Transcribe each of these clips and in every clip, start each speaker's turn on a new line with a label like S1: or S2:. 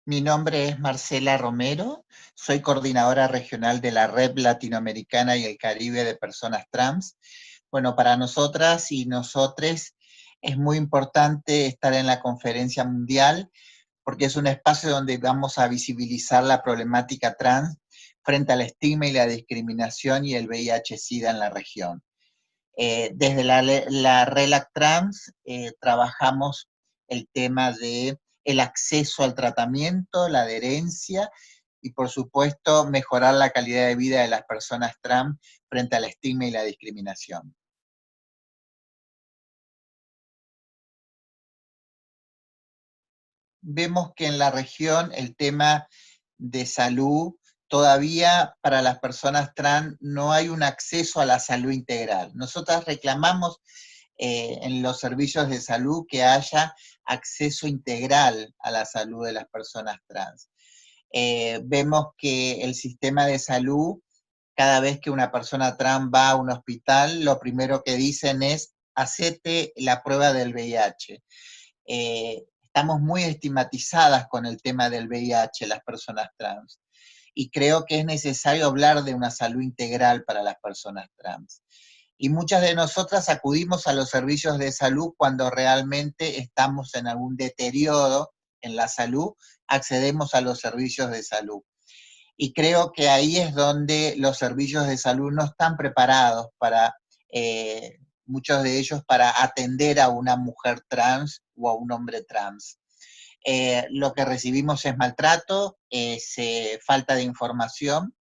S1: Mi nombre es Marcela Romero, soy coordinadora regional de la Red Latinoamericana y el Caribe de Personas Trans. Bueno, para nosotras y nosotres es muy importante estar en la conferencia mundial porque es un espacio donde vamos a visibilizar la problemática trans frente al estigma y la discriminación y el VIH-Sida en la región. Desde la RELAC Trans trabajamos el tema de el acceso al tratamiento, la adherencia y por supuesto mejorar la calidad de vida de las personas trans frente al estigma y la discriminación. Vemos que en la región el tema de salud, todavía para las personas trans no hay un acceso a la salud integral. Nosotras reclamamos en los servicios de salud que haya acceso integral a la salud de las personas trans. Vemos que el sistema de salud, cada vez que una persona trans va a un hospital, lo primero que dicen es, hacete la prueba del VIH. Estamos muy estigmatizadas con el tema del VIH, las personas trans. Y creo que es necesario hablar de una salud integral para las personas trans. Y muchas de nosotras acudimos a los servicios de salud cuando realmente estamos en algún deterioro en la salud, accedemos a los servicios de salud. Y creo que ahí es donde los servicios de salud no están preparados para, muchos de ellos, para atender a una mujer trans o a un hombre trans. Lo que recibimos es maltrato, es falta de información,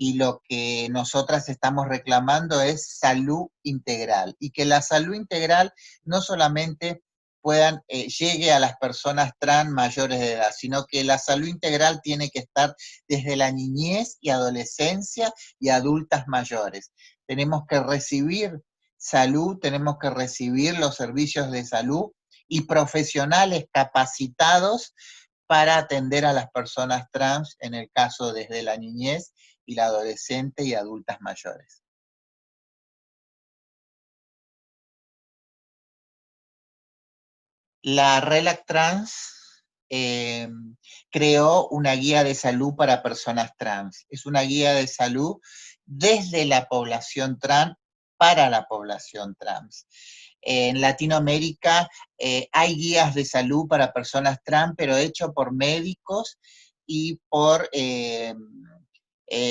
S1: y lo que nosotras estamos reclamando es salud integral, y que la salud integral no solamente llegue a las personas trans mayores de edad, sino que la salud integral tiene que estar desde la niñez y adolescencia y adultas mayores. Tenemos que recibir salud, tenemos que recibir los servicios de salud y profesionales capacitados para atender a las personas trans, en el caso desde la niñez y la adolescente y adultas mayores. La RELAC Trans creó una guía de salud para personas trans. Es una guía de salud desde la población trans para la población trans. En Latinoamérica hay guías de salud para personas trans, pero hecho por médicos y por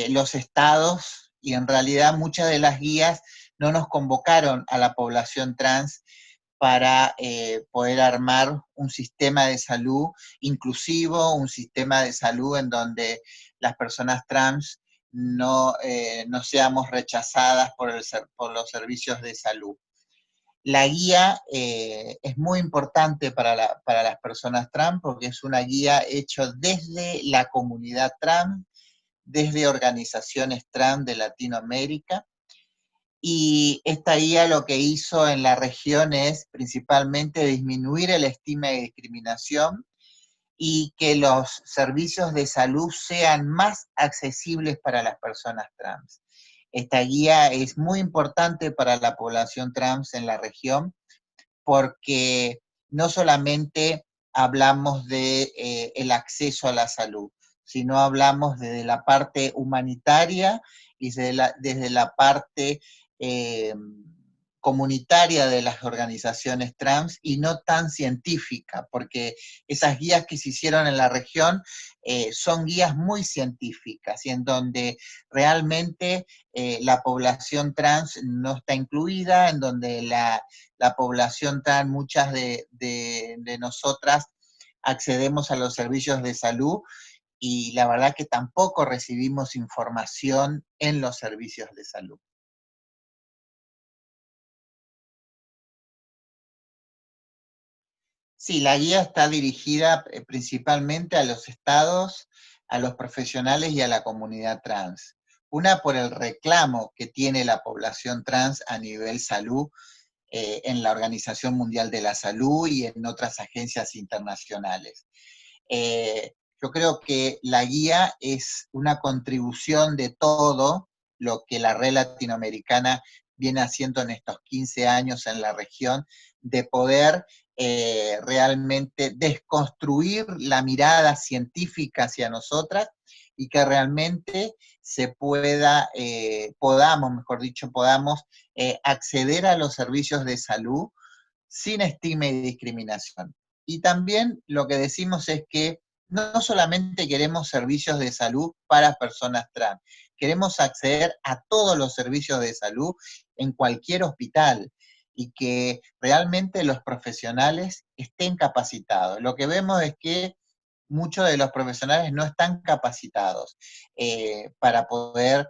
S1: los estados, y en realidad muchas de las guías no nos convocaron a la población trans para poder armar un sistema de salud inclusivo, un sistema de salud en donde las personas trans no seamos rechazadas por los servicios de salud. La guía es muy importante para las personas trans porque es una guía hecha desde la comunidad trans, desde organizaciones trans de Latinoamérica, y esta guía lo que hizo en la región es principalmente disminuir el estigma y discriminación y que los servicios de salud sean más accesibles para las personas trans. Esta guía es muy importante para la población trans en la región porque no solamente hablamos de el acceso a la salud, sino hablamos desde la parte humanitaria y desde la parte eh, comunitaria de las organizaciones trans y no tan científica, porque esas guías que se hicieron en la región son guías muy científicas y en donde realmente la población trans no está incluida, en donde la población trans, muchas de nosotras accedemos a los servicios de salud y la verdad que tampoco recibimos información en los servicios de salud. Sí, la guía está dirigida principalmente a los estados, a los profesionales y a la comunidad trans. Una por el reclamo que tiene la población trans a nivel salud en la Organización Mundial de la Salud y en otras agencias internacionales. Yo creo que la guía es una contribución de todo lo que la red latinoamericana viene haciendo en estos 15 años en la región, de poder realmente desconstruir la mirada científica hacia nosotras y que realmente se pueda, podamos, mejor dicho, podamos acceder a los servicios de salud sin estigma y discriminación. Y también lo que decimos es que no solamente queremos servicios de salud para personas trans, queremos acceder a todos los servicios de salud en cualquier hospital y que realmente los profesionales estén capacitados. Lo que vemos es que muchos de los profesionales no están capacitados para poder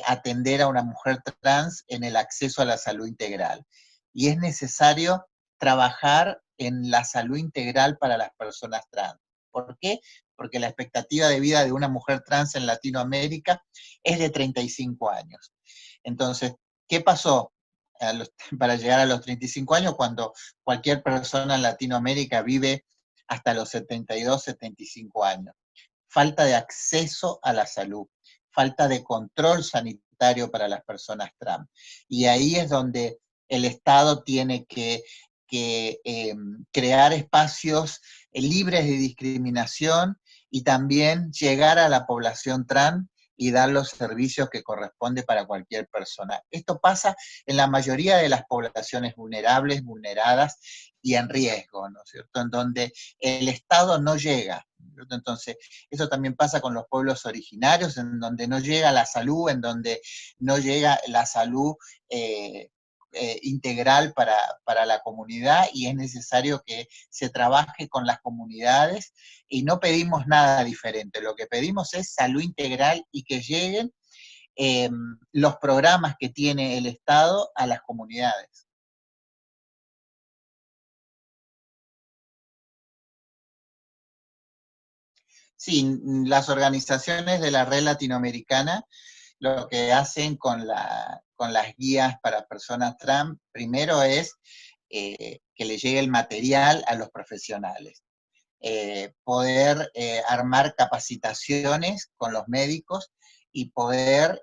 S1: atender a una mujer trans en el acceso a la salud integral. Y es necesario trabajar en la salud integral para las personas trans. ¿Por qué? Porque la expectativa de vida de una mujer trans en Latinoamérica es de 35 años. Entonces, ¿qué pasó para llegar a los 35 años cuando cualquier persona en Latinoamérica vive hasta los 72, 75 años? Falta de acceso a la salud, falta de control sanitario para las personas trans. Y ahí es donde el Estado tiene que crear espacios libres de discriminación y también llegar a la población trans y dar los servicios que corresponde para cualquier persona. Esto pasa en la mayoría de las poblaciones vulnerables, vulneradas y en riesgo, ¿no es cierto? En donde el Estado no llega. Entonces, eso también pasa con los pueblos originarios, en donde no llega la salud, en donde no llega la salud integral para la comunidad y es necesario que se trabaje con las comunidades y no pedimos nada diferente, lo que pedimos es salud integral y que lleguen los programas que tiene el Estado a las comunidades. Sí, las organizaciones de la red latinoamericana lo que hacen con las guías para personas trans, primero es que le llegue el material a los profesionales. Poder armar capacitaciones con los médicos y poder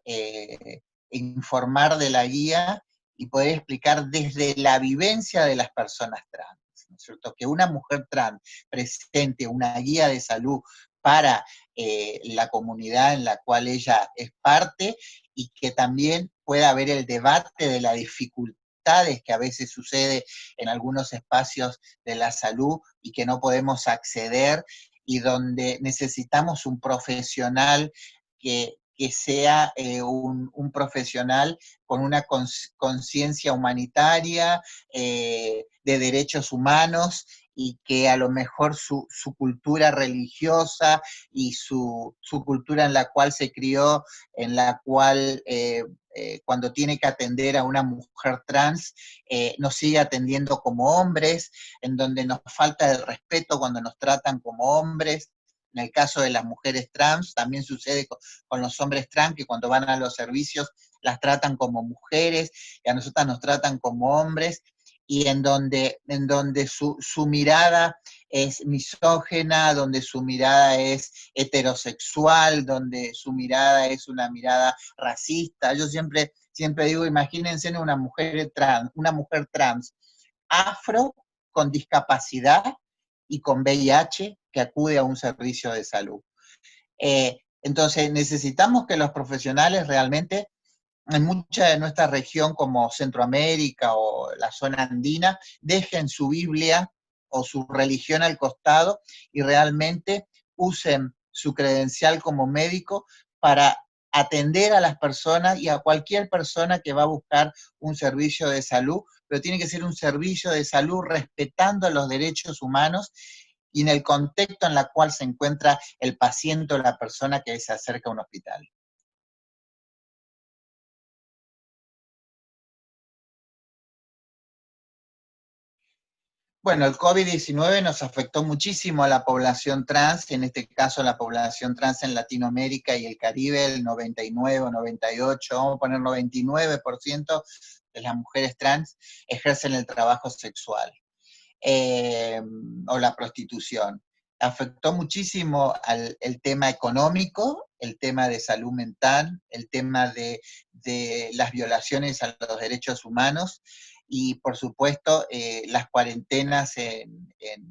S1: informar de la guía y poder explicar desde la vivencia de las personas trans, ¿no es cierto? Que una mujer trans presente una guía de salud para la comunidad en la cual ella es parte y que también pueda haber el debate de la dificultad que a veces sucede en algunos espacios de la salud y que no podemos acceder y donde necesitamos un profesional que sea un profesional con una conciencia humanitaria, de derechos humanos y que a lo mejor su cultura religiosa y su cultura en la cual se crió, en la cual cuando tiene que atender a una mujer trans, nos sigue atendiendo como hombres, en donde nos falta el respeto cuando nos tratan como hombres. En el caso de las mujeres trans, también sucede con los hombres trans, que cuando van a los servicios las tratan como mujeres, y a nosotras nos tratan como hombres, y en donde su mirada es misógena, donde su mirada es heterosexual, donde su mirada es una mirada racista. Yo siempre digo, imagínense una mujer trans afro con discapacidad y con VIH que acude a un servicio de salud. Entonces necesitamos que los profesionales realmente en mucha de nuestra región como Centroamérica o la zona andina, dejen su Biblia o su religión al costado y realmente usen su credencial como médico para atender a las personas y a cualquier persona que va a buscar un servicio de salud, pero tiene que ser un servicio de salud respetando los derechos humanos y en el contexto en el cual se encuentra el paciente o la persona que se acerca a un hospital. Bueno, el COVID-19 nos afectó muchísimo a la población trans, en este caso la población trans en Latinoamérica y el Caribe, el 99 o 98, vamos a poner 99% de las mujeres trans ejercen el trabajo sexual eh, o la prostitución. Afectó muchísimo el tema económico, el tema de salud mental, el tema de las violaciones a los derechos humanos y por supuesto las cuarentenas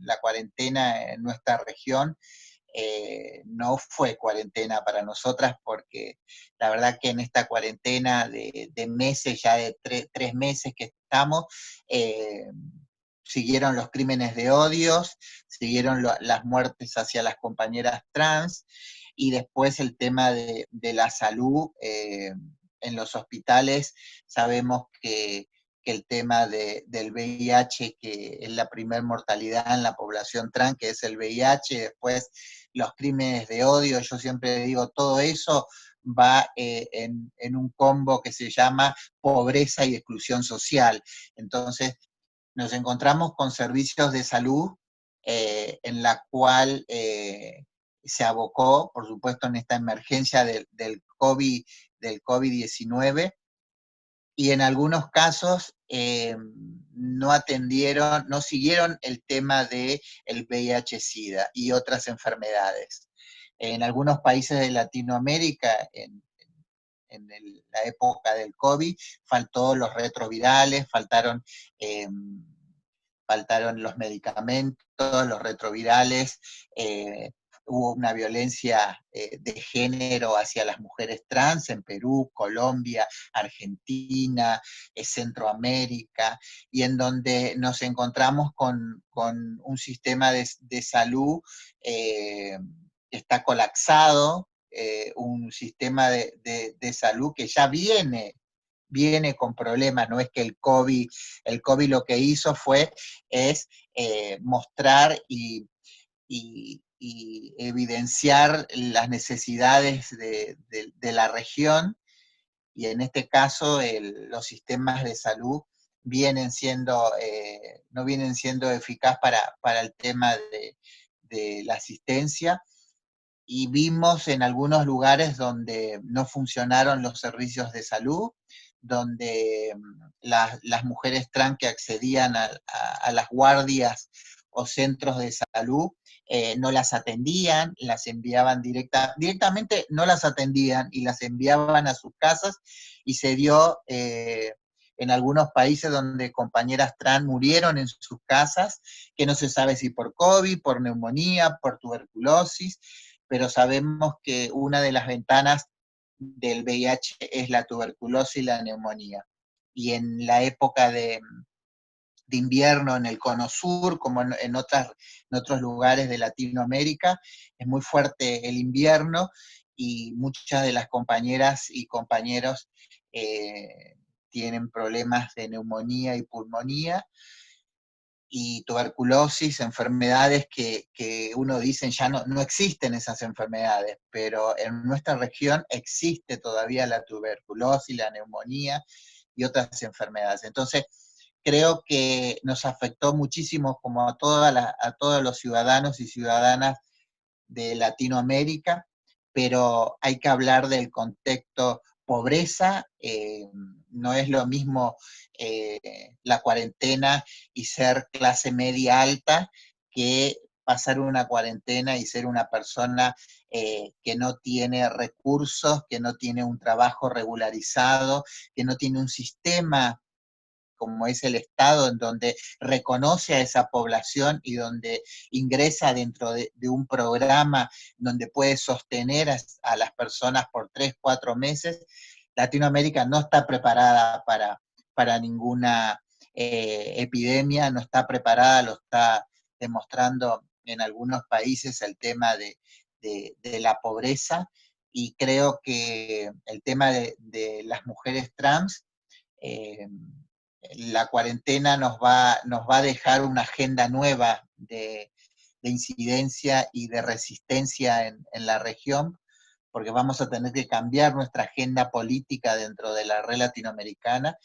S1: la cuarentena en nuestra región no fue cuarentena para nosotras porque la verdad que en esta cuarentena de meses, ya de 3 meses que estamos, siguieron los crímenes de odios, siguieron las muertes hacia las compañeras trans, y después el tema de la salud en los hospitales. Sabemos que el tema del VIH, que es la primer mortalidad en la población trans, que es el VIH, después los crímenes de odio, yo siempre digo, todo eso va en un combo que se llama pobreza y exclusión social. Entonces, nos encontramos con servicios de salud en la cual se abocó, por supuesto, en esta emergencia del COVID-19, y en algunos casos no atendieron, no siguieron el tema del VIH-Sida y otras enfermedades. En algunos países de Latinoamérica, la época del COVID, faltó los retrovirales, eh, faltaron los medicamentos, los retrovirales, hubo una violencia de género hacia las mujeres trans en Perú, Colombia, Argentina, Centroamérica, y en donde nos encontramos con un sistema de salud que está colapsado, un sistema de salud que ya viene con problemas. No es que el COVID lo que hizo es mostrar y evidenciar las necesidades de la región, y en este caso los sistemas de salud no vienen siendo eficaz para el tema de la asistencia, y vimos en algunos lugares donde no funcionaron los servicios de salud, donde las mujeres trans que accedían a las guardias o centros de salud no las atendían, las enviaban directamente, no las atendían y las enviaban a sus casas, y se dio en algunos países donde compañeras trans murieron en sus casas, que no se sabe si por COVID, por neumonía, por tuberculosis, pero sabemos que una de las ventanas del VIH es la tuberculosis y la neumonía. Y en la época de invierno en el cono sur, como en otros lugares de Latinoamérica, es muy fuerte el invierno, y muchas de las compañeras y compañeros tienen problemas de neumonía y pulmonía, y tuberculosis, enfermedades que uno dice ya no existen esas enfermedades, pero en nuestra región existe todavía la tuberculosis, la neumonía y otras enfermedades. Entonces, creo que nos afectó muchísimo como a todos los ciudadanos y ciudadanas de Latinoamérica, pero hay que hablar del contexto pobreza. No es lo mismo la cuarentena y ser clase media alta que pasar una cuarentena y ser una persona que no tiene recursos, que no tiene un trabajo regularizado, que no tiene un sistema como es el Estado, en donde reconoce a esa población y donde ingresa dentro de un programa donde puede sostener a las personas por 3, 4 meses. Latinoamérica no está preparada para ninguna epidemia, no está preparada, lo está demostrando en algunos países el tema de la pobreza, y creo que el tema de las mujeres trans, eh, la cuarentena nos va a dejar una agenda nueva de incidencia y de resistencia en la región, porque vamos a tener que cambiar nuestra agenda política dentro de la red latinoamericana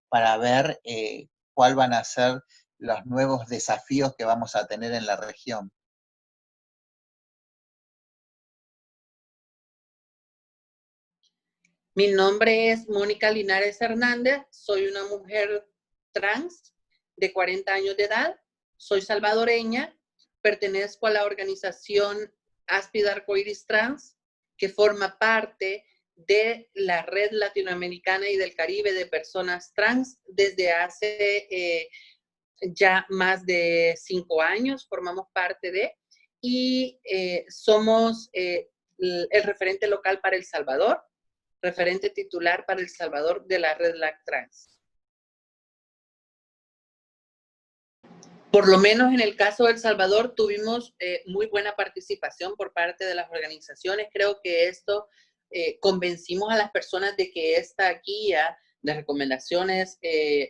S1: para ver cuáles van a ser los nuevos desafíos que vamos a tener en la región.
S2: Mi nombre es Mónica Linares Hernández, soy una mujer trans de 40 años de edad, soy salvadoreña, pertenezco a la organización Áspida Arcoiris Trans, que forma parte de la Red Latinoamericana y del Caribe de Personas Trans desde hace ya más de 5 años, formamos parte de, y somos el referente local para El Salvador, referente titular para El Salvador de la Red LAC Trans. Por lo menos en el caso de El Salvador tuvimos muy buena participación por parte de las organizaciones. Creo que esto convencimos a las personas de que esta guía de recomendaciones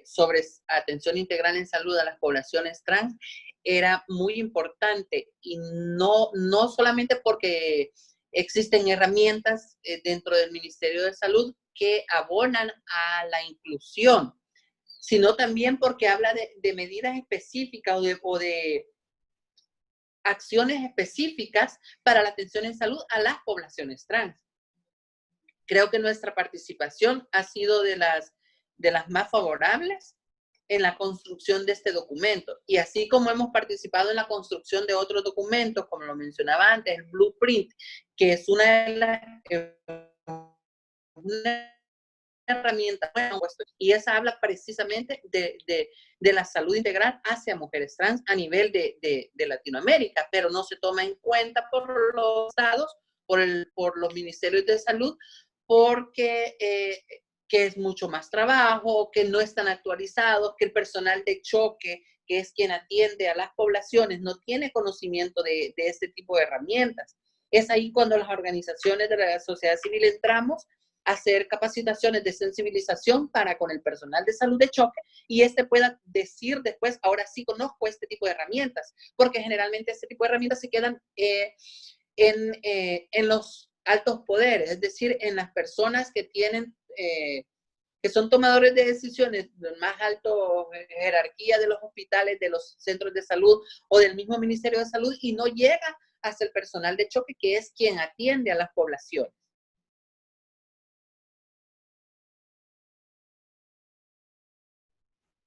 S2: sobre atención integral en salud a las poblaciones trans era muy importante, y no solamente porque existen herramientas dentro del Ministerio de Salud que abonan a la inclusión, sino también porque habla de medidas específicas o de acciones específicas para la atención en salud a las poblaciones trans. Creo que nuestra participación ha sido de las más favorables en la construcción de este documento. Y así como hemos participado en la construcción de otros documentos, como lo mencionaba antes, el Blueprint, que es una de las herramienta, y esa habla precisamente de la salud integral hacia mujeres trans a nivel de Latinoamérica, pero no se toma en cuenta por los estados, por los ministerios de salud, porque que es mucho más trabajo, que no están actualizados, que el personal de choque, que es quien atiende a las poblaciones, no tiene conocimiento de este tipo de herramientas. Es ahí cuando las organizaciones de la sociedad civil entramos hacer capacitaciones de sensibilización para con el personal de salud de choque, y pueda decir después, ahora sí conozco este tipo de herramientas, porque generalmente este tipo de herramientas se quedan en los altos poderes, es decir, en las personas que tienen, que son tomadores de decisiones de más alta jerarquía de los hospitales, de los centros de salud o del mismo Ministerio de Salud, y no llega hasta el personal de choque, que es quien atiende a las poblaciones.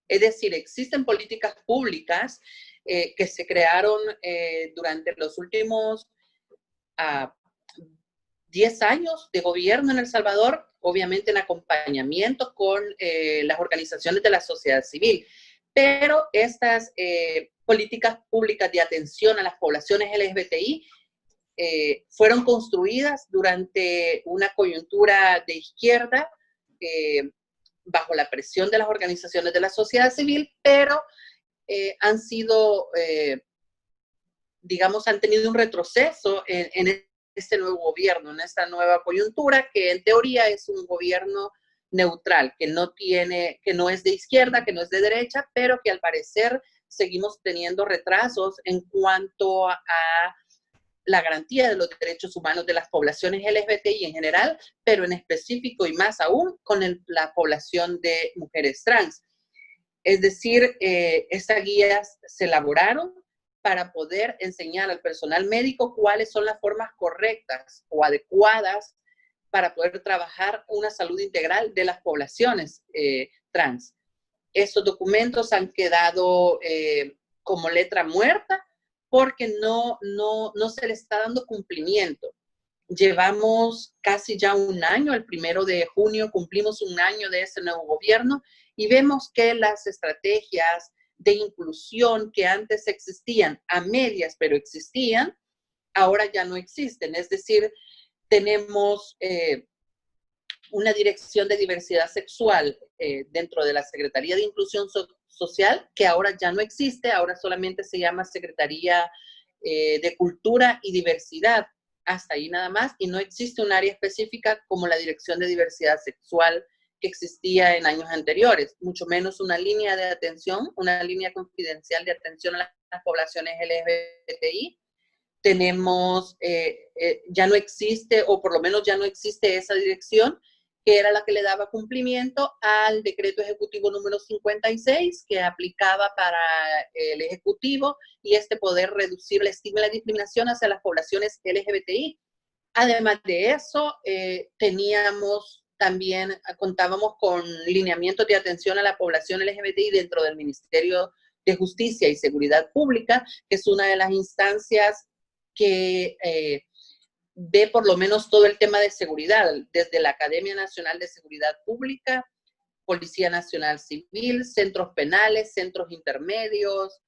S2: Es decir, existen políticas públicas que se crearon durante los últimos 10 años de gobierno en El Salvador, obviamente en acompañamiento con las organizaciones de la sociedad civil. Pero estas políticas públicas de atención a las poblaciones LGBTI fueron construidas durante una coyuntura de izquierda, bajo la presión de las organizaciones de la sociedad civil, pero han sido, digamos, han tenido un retroceso en este nuevo gobierno, en esta nueva coyuntura, que en teoría es un gobierno neutral, que no es de izquierda, que no es de derecha, pero que al parecer seguimos teniendo retrasos en cuanto a la garantía de los derechos humanos de las poblaciones LGBTI en general, pero en específico y más aún con la población de mujeres trans. Es decir, estas guías se elaboraron para poder enseñar al personal médico cuáles son las formas correctas o adecuadas para poder trabajar una salud integral de las poblaciones trans. Estos documentos han quedado como letra muerta, porque no se le está dando cumplimiento. Llevamos casi ya un año, el 1 de junio cumplimos un año de este nuevo gobierno, y vemos que las estrategias de inclusión que antes existían a medias, pero existían, ahora ya no existen. Es decir, tenemos una dirección de diversidad sexual dentro de la Secretaría de Inclusión Social, que ahora ya no existe, ahora solamente se llama Secretaría de Cultura y Diversidad, hasta ahí nada más, y no existe un área específica como la Dirección de Diversidad Sexual que existía en años anteriores, mucho menos una línea de atención, una línea confidencial de atención a las poblaciones LGBTI. Tenemos, ya no existe, o por lo menos ya no existe esa dirección, que era la que le daba cumplimiento al decreto ejecutivo número 56, que aplicaba para el ejecutivo y poder reducir el estigma y la discriminación hacia las poblaciones LGBTI. Además de eso, contábamos con lineamientos de atención a la población LGBTI dentro del Ministerio de Justicia y Seguridad Pública, que es una de las instancias que ve por lo menos todo el tema de seguridad, desde la Academia Nacional de Seguridad Pública, Policía Nacional Civil, centros penales, centros intermedios,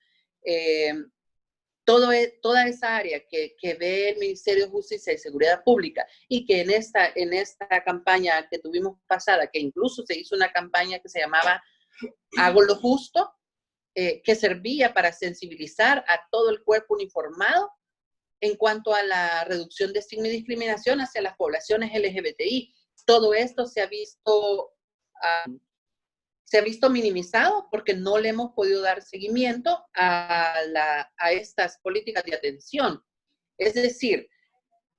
S2: toda esa área que ve el Ministerio de Justicia y Seguridad Pública, y que en esta campaña que tuvimos pasada, que incluso se hizo una campaña que se llamaba Hago lo Justo, que servía para sensibilizar a todo el cuerpo uniformado en cuanto a la reducción de estigma y discriminación hacia las poblaciones LGBTI. Todo esto se ha visto minimizado porque no le hemos podido dar seguimiento a estas políticas de atención. Es decir,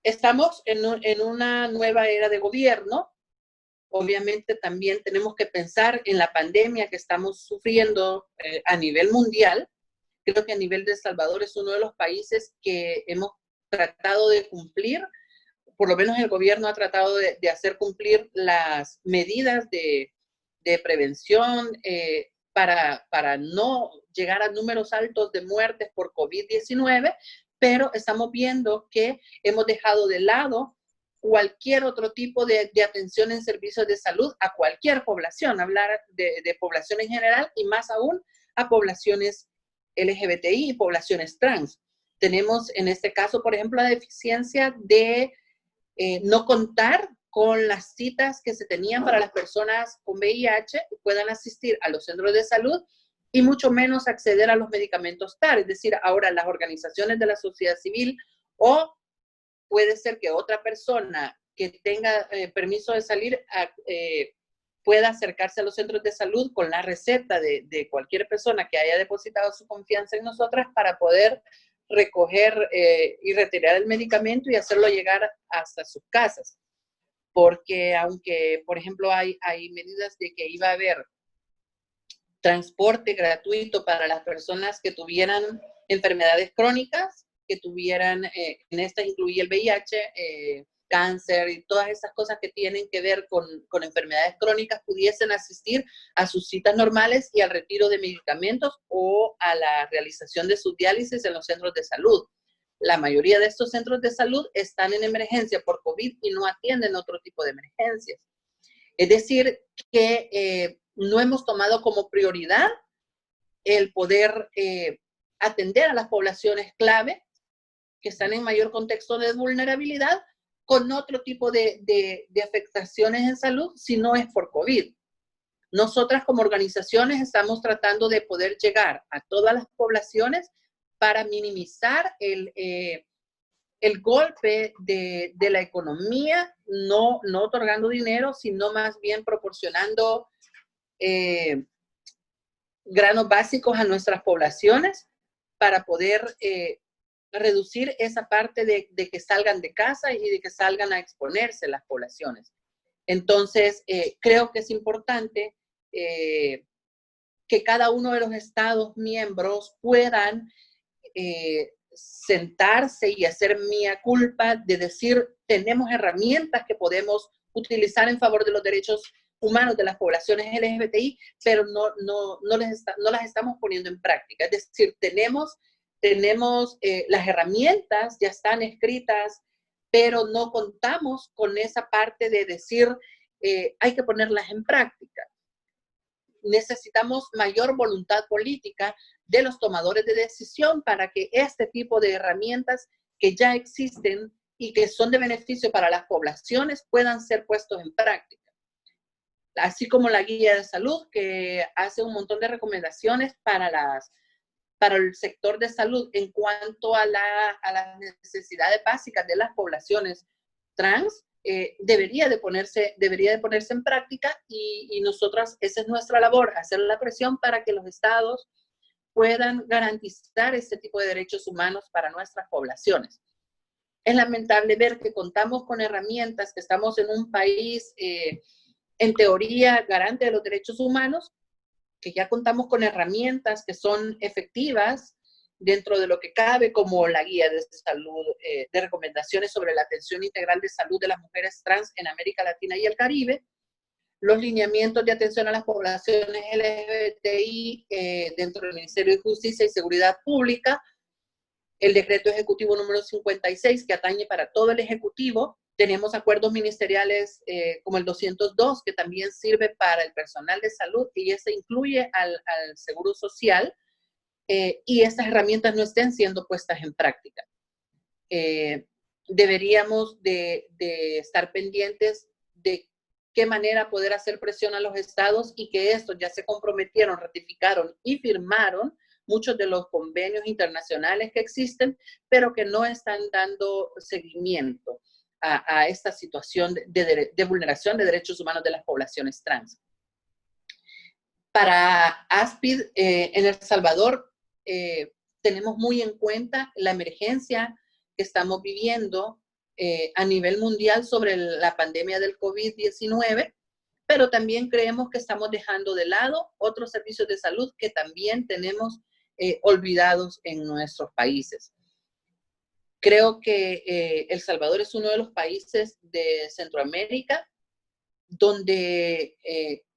S2: estamos en una nueva era de gobierno. Obviamente también tenemos que pensar en la pandemia que estamos sufriendo a nivel mundial. Creo que a nivel de El Salvador es uno de los países que hemos tratado de cumplir, por lo menos el gobierno ha tratado de hacer cumplir las medidas de prevención para no llegar a números altos de muertes por COVID-19, pero estamos viendo que hemos dejado de lado cualquier otro tipo de atención en servicios de salud a cualquier población, hablar de población en general y más aún a poblaciones LGBTI y poblaciones trans. Tenemos en este caso, por ejemplo, la deficiencia de no contar con las citas que se tenían para las personas con VIH que puedan asistir a los centros de salud y mucho menos acceder a los medicamentos TAR. Es decir, ahora las organizaciones de la sociedad civil o puede ser que otra persona que tenga permiso de salir pueda acercarse a los centros de salud con la receta de cualquier persona que haya depositado su confianza en nosotras para poder recoger y retirar el medicamento y hacerlo llegar hasta sus casas. Porque aunque, por ejemplo, hay medidas de que iba a haber transporte gratuito para las personas que tuvieran enfermedades crónicas, que tuvieran, en esta incluía el VIH, cáncer y todas esas cosas que tienen que ver con enfermedades crónicas, pudiesen asistir a sus citas normales y al retiro de medicamentos o a la realización de sus diálisis en los centros de salud. La mayoría de estos centros de salud están en emergencia por COVID y no atienden otro tipo de emergencias. Es decir, que no hemos tomado como prioridad el poder atender a las poblaciones clave que están en mayor contexto de vulnerabilidad con otro tipo de afectaciones en salud si no es por COVID. Nosotras como organizaciones estamos tratando de poder llegar a todas las poblaciones para minimizar el golpe de la economía, no otorgando dinero, sino más bien proporcionando granos básicos a nuestras poblaciones para poder reducir esa parte de que salgan de casa y de que salgan a exponerse las poblaciones. Entonces, creo que es importante que cada uno de los estados miembros puedan sentarse y hacer mea culpa de decir, tenemos herramientas que podemos utilizar en favor de los derechos humanos de las poblaciones LGBTI, pero no las estamos poniendo en práctica. Es decir, tenemos las herramientas, ya están escritas, pero no contamos con esa parte de decir, hay que ponerlas en práctica. Necesitamos mayor voluntad política de los tomadores de decisión para que este tipo de herramientas que ya existen y que son de beneficio para las poblaciones puedan ser puestos en práctica. Así como la guía de salud, que hace un montón de recomendaciones para el sector de salud en cuanto a las necesidades básicas de las poblaciones trans, debería de ponerse en práctica y nosotras, esa es nuestra labor, hacer la presión para que los estados puedan garantizar este tipo de derechos humanos para nuestras poblaciones. Es lamentable ver que contamos con herramientas, que estamos en un país, en teoría, garante de los derechos humanos, que ya contamos con herramientas que son efectivas dentro de lo que cabe, como la guía de salud, de recomendaciones sobre la atención integral de salud de las mujeres trans en América Latina y el Caribe, los lineamientos de atención a las poblaciones LGBTI dentro del Ministerio de Justicia y Seguridad Pública, el decreto ejecutivo número 56, que atañe para todo el ejecutivo. Tenemos acuerdos ministeriales como el 202, que también sirve para el personal de salud, y ese incluye al Seguro Social, y estas herramientas no estén siendo puestas en práctica. Deberíamos de estar pendientes de qué manera poder hacer presión a los estados, y que estos ya se comprometieron, ratificaron y firmaron muchos de los convenios internacionales que existen, pero que no están dando seguimiento a esta situación de vulneración de derechos humanos de las poblaciones trans. Para ASPID, en El Salvador, tenemos muy en cuenta la emergencia que estamos viviendo a nivel mundial sobre la pandemia del COVID-19, pero también creemos que estamos dejando de lado otros servicios de salud que también tenemos olvidados en nuestros países. Creo que El Salvador es uno de los países de Centroamérica donde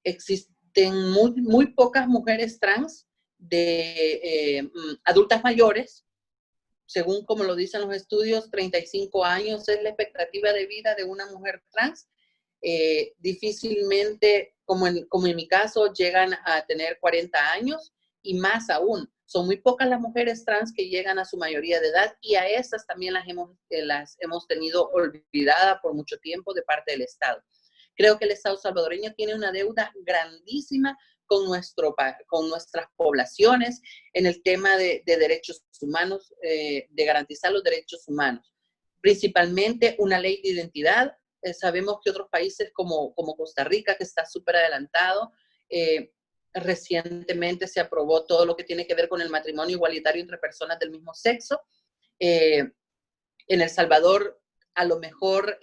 S2: existen muy pocas mujeres trans de adultas mayores. Según como lo dicen los estudios, 35 años es la expectativa de vida de una mujer trans. Difícilmente, como en mi caso, llegan a tener 40 años, y más aún, son muy pocas las mujeres trans que llegan a su mayoría de edad, y a esas también las hemos tenido olvidadas por mucho tiempo de parte del Estado. Creo que el Estado salvadoreño tiene una deuda grandísima con nuestras poblaciones en el tema de derechos humanos, de garantizar los derechos humanos. Principalmente una ley de identidad. Sabemos que otros países como Costa Rica, que está súper adelantado, recientemente se aprobó todo lo que tiene que ver con el matrimonio igualitario entre personas del mismo sexo. En El Salvador, a lo mejor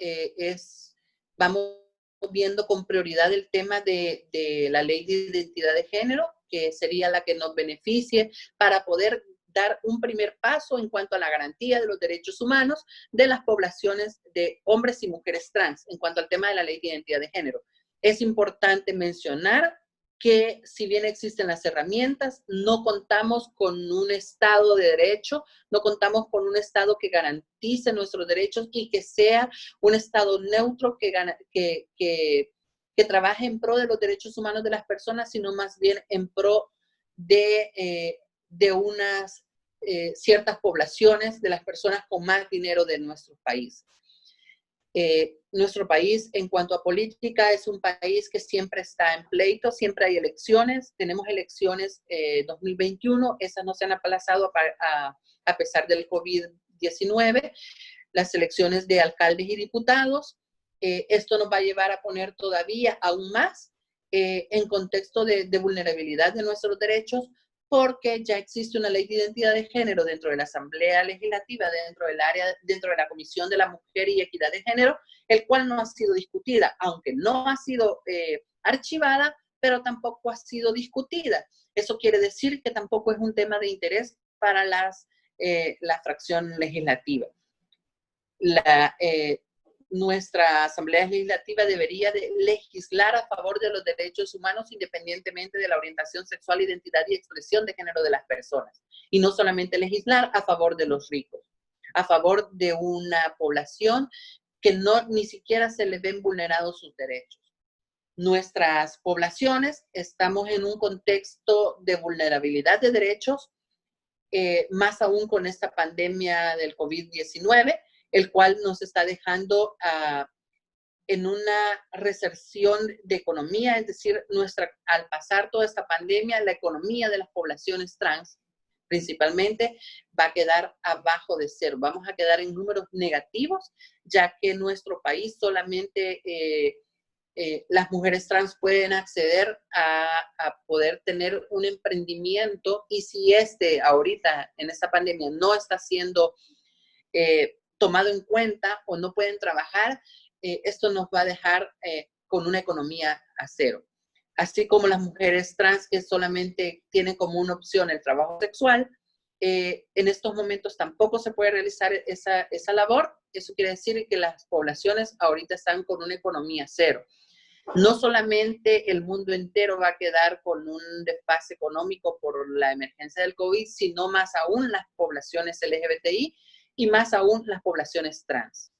S2: vamos viendo con prioridad el tema de la ley de identidad de género, que sería la que nos beneficie para poder dar un primer paso en cuanto a la garantía de los derechos humanos de las poblaciones de hombres y mujeres trans. En cuanto al tema de la ley de identidad de género, es importante mencionar que si bien existen las herramientas, no contamos con un Estado de derecho, no contamos con un Estado que garantice nuestros derechos y que sea un Estado neutro que trabaje en pro de los derechos humanos de las personas, sino más bien en pro de unas ciertas poblaciones, de las personas con más dinero de nuestro país. Nuestro país, en cuanto a política, es un país que siempre está en pleito, siempre hay elecciones. Tenemos elecciones 2021, esas no se han aplazado a pesar del COVID-19, las elecciones de alcaldes y diputados. Esto nos va a llevar a poner todavía aún más en contexto de vulnerabilidad de nuestros derechos, porque ya existe una ley de identidad de género dentro de la Asamblea Legislativa, dentro de la Comisión de la Mujer y Equidad de Género, el cual no ha sido discutida, aunque no ha sido archivada, pero tampoco ha sido discutida. Eso quiere decir que tampoco es un tema de interés para la fracción legislativa. Nuestra Asamblea Legislativa debería de legislar a favor de los derechos humanos independientemente de la orientación sexual, identidad y expresión de género de las personas. Y no solamente legislar a favor de los ricos, a favor de una población que ni siquiera se les ven vulnerados sus derechos. Nuestras poblaciones estamos en un contexto de vulnerabilidad de derechos, más aún con esta pandemia del COVID-19, el cual nos está dejando en una recesión de economía, es decir, al pasar toda esta pandemia, la economía de las poblaciones trans, principalmente, va a quedar abajo de cero. Vamos a quedar en números negativos, ya que en nuestro país solamente las mujeres trans pueden acceder a poder tener un emprendimiento, y si ahorita en esta pandemia no está siendo tomado en cuenta o no pueden trabajar, esto nos va a dejar con una economía a cero. Así como las mujeres trans que solamente tienen como una opción el trabajo sexual, en estos momentos tampoco se puede realizar esa labor. Eso quiere decir que las poblaciones ahorita están con una economía cero. no solamente el mundo entero va a quedar con un desfase económico por la emergencia del COVID, sino más aún las poblaciones LGBTI y más aún las poblaciones trans.